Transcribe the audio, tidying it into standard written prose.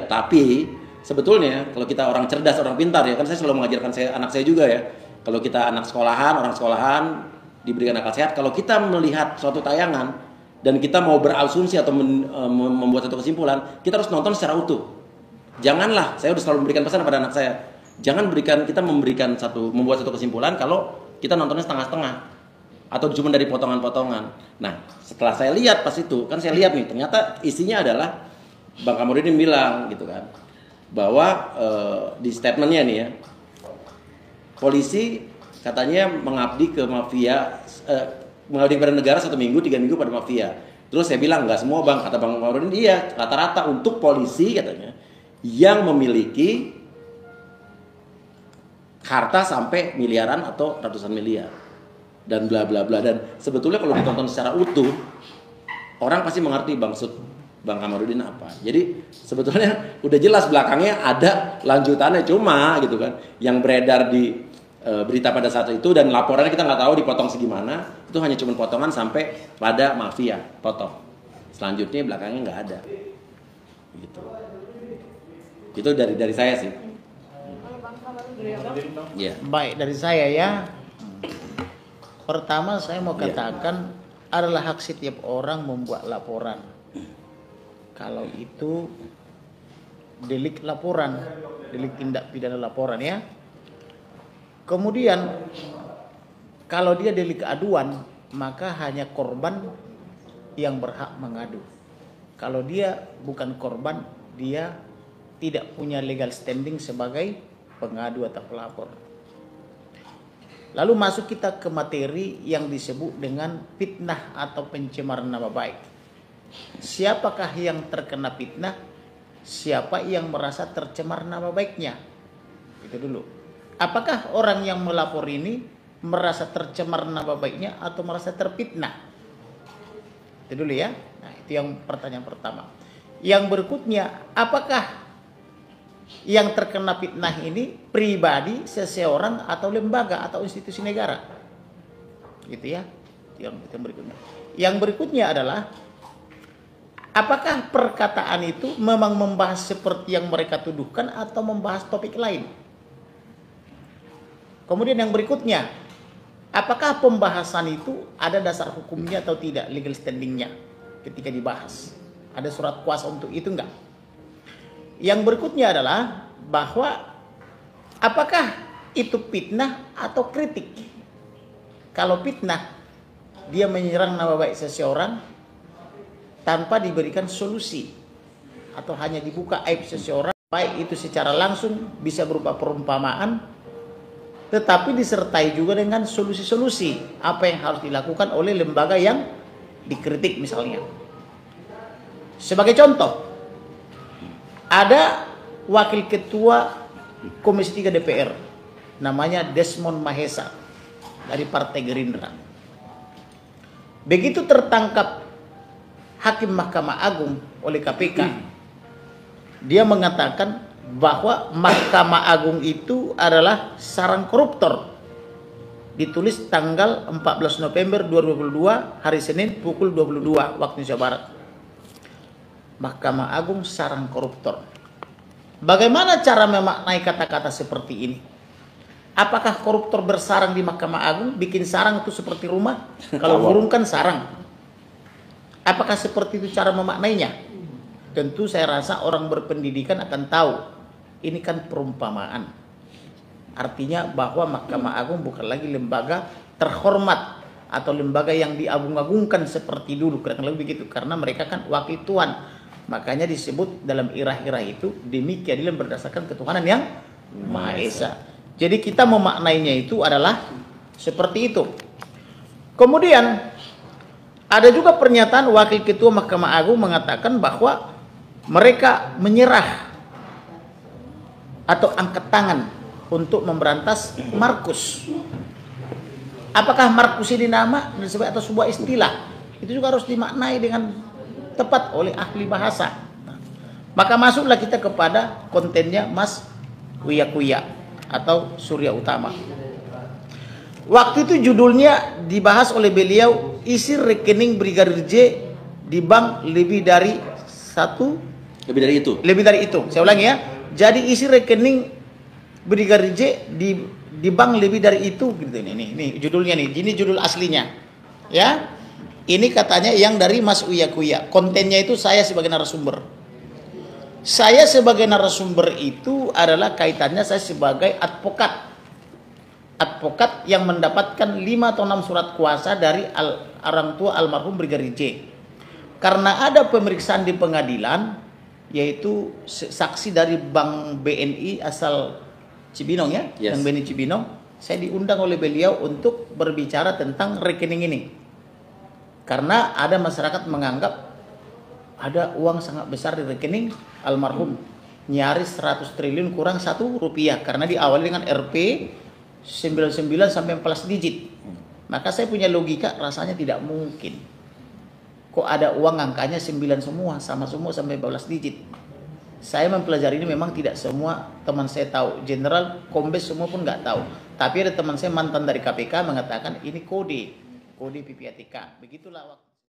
tapi sebetulnya kalau kita orang cerdas, orang pintar ya, kan saya selalu mengajarkan anak saya juga ya. Kalau kita anak sekolahan, orang sekolahan diberikan akal sehat, kalau kita melihat suatu tayangan dan kita mau berasumsi atau membuat satu kesimpulan, kita harus nonton secara utuh. Janganlah, saya udah selalu memberikan pesan kepada anak saya, jangan membuat satu kesimpulan kalau kita nontonnya setengah-setengah atau cuma dari potongan-potongan. Nah, setelah saya lihat pas itu, kan saya lihat nih, ternyata isinya adalah Bang Kamarudin bilang gitu kan, bahwa di statementnya nih ya, polisi katanya mengabdi ke mafia, mengabdi pada negara 1 minggu, 3 minggu pada mafia. Terus saya bilang nggak semua bang, kata Bang Kamarudin, iya rata-rata untuk polisi katanya yang memiliki harta sampai miliaran atau ratusan miliar dan bla bla bla. Dan sebetulnya kalau ditonton secara utuh, orang pasti mengerti maksud Bang Kamarudin apa. Jadi sebetulnya udah jelas belakangnya ada lanjutannya, cuma gitu kan yang beredar di berita pada saat itu dan laporannya kita nggak tahu dipotong segimana, itu hanya cuma potongan sampai pada mafia, potong. Selanjutnya belakangnya nggak ada. Gitu. Itu dari saya sih. Ya. Baik, dari saya ya. Pertama saya mau katakan adalah hak setiap orang membuat laporan. Kalau itu delik laporan, delik tindak pidana laporan ya. Kemudian kalau dia delik aduan, maka hanya korban yang berhak mengadu. Kalau dia bukan korban, dia tidak punya legal standing sebagai pengadu atau pelapor. Lalu masuk kita ke materi yang disebut dengan fitnah atau pencemaran nama baik. Siapakah yang terkena fitnah? Siapa yang merasa tercemar nama baiknya? Itu dulu. Apakah orang yang melapor ini merasa tercemar nama baiknya atau merasa terfitnah? Itu dulu ya. Nah, itu yang pertanyaan pertama. Yang berikutnya, apakah yang terkena fitnah ini pribadi, seseorang atau lembaga atau institusi negara? Gitu ya. Yang berikutnya. Yang berikutnya adalah apakah perkataan itu memang membahas seperti yang mereka tuduhkan atau membahas topik lain? Kemudian yang berikutnya, apakah pembahasan itu ada dasar hukumnya atau tidak, legal standingnya ketika dibahas? Ada surat kuasa untuk itu enggak? Yang berikutnya adalah bahwa apakah itu fitnah atau kritik? Kalau fitnah, dia menyerang nama baik seseorang tanpa diberikan solusi atau hanya dibuka aib seseorang, baik itu secara langsung bisa berupa perumpamaan, tetapi disertai juga dengan solusi-solusi apa yang harus dilakukan oleh lembaga yang dikritik misalnya. Sebagai contoh, ada wakil ketua Komisi 3 DPR namanya Desmond Mahesa dari Partai Gerindra. Begitu tertangkap Hakim Mahkamah Agung oleh KPK, dia mengatakan bahwa Mahkamah Agung itu adalah sarang koruptor. Ditulis tanggal 14 November 2022 hari Senin pukul 22 waktu Indonesia Barat. Mahkamah Agung sarang koruptor. Bagaimana cara memaknai kata-kata seperti ini? Apakah koruptor bersarang di Mahkamah Agung? Bikin sarang itu seperti rumah? Kalau burung kan sarang. Apakah seperti itu cara memaknainya? Tentu saya rasa orang berpendidikan akan tahu. Ini kan perumpamaan. Artinya bahwa Mahkamah Agung bukan lagi lembaga terhormat atau lembaga yang diagung-agungkan seperti dulu, kurang lebih begitu, karena mereka kan wakil Tuhan. Makanya disebut dalam irah-irah itu demi keadilan berdasarkan ketuhanan yang Maha Esa. Jadi kita memaknainya itu adalah seperti itu. Kemudian ada juga pernyataan wakil ketua Mahkamah Agung mengatakan bahwa mereka menyerah atau angkat tangan untuk memberantas Markus. Apakah Markus ini nama atau sebuah istilah? Itu juga harus dimaknai dengan tepat oleh ahli bahasa. Maka masuklah kita kepada kontennya Mas Uya Kuya atau Surya Utama. Waktu itu judulnya dibahas oleh beliau, isi rekening Brigadir J di bank lebih dari 1 Lebih dari itu. Lebih dari itu. Saya ulangi ya. Jadi isi rekening Brigadir J di bank lebih dari itu gitu. Ini judulnya nih. Ini judul aslinya. Ya. Ini katanya yang dari Mas Uya Kuya. Kontennya itu saya sebagai narasumber. Saya sebagai narasumber itu adalah kaitannya saya sebagai advokat. Advokat yang mendapatkan 5 atau 6 surat kuasa dari orang tua almarhum Brigadir J. Karena ada pemeriksaan di pengadilan, yaitu saksi dari Bank BNI asal Cibinong ya, Yes. Bank BNI Cibinong, saya diundang oleh beliau untuk berbicara tentang rekening ini. Karena ada masyarakat menganggap ada uang sangat besar di rekening almarhum, nyaris 100 triliun kurang 1 rupiah, karena diawali dengan RP 99 sampai 14 digit. Maka saya punya logika, rasanya tidak mungkin. Kok ada uang angkanya 9 semua, sama semua sampai 12 digit. Saya mempelajari ini memang tidak semua teman saya tahu. Jenderal, Kombes semua pun nggak tahu. Tapi ada teman saya mantan dari KPK mengatakan ini kode PPATK. Begitulah waktu.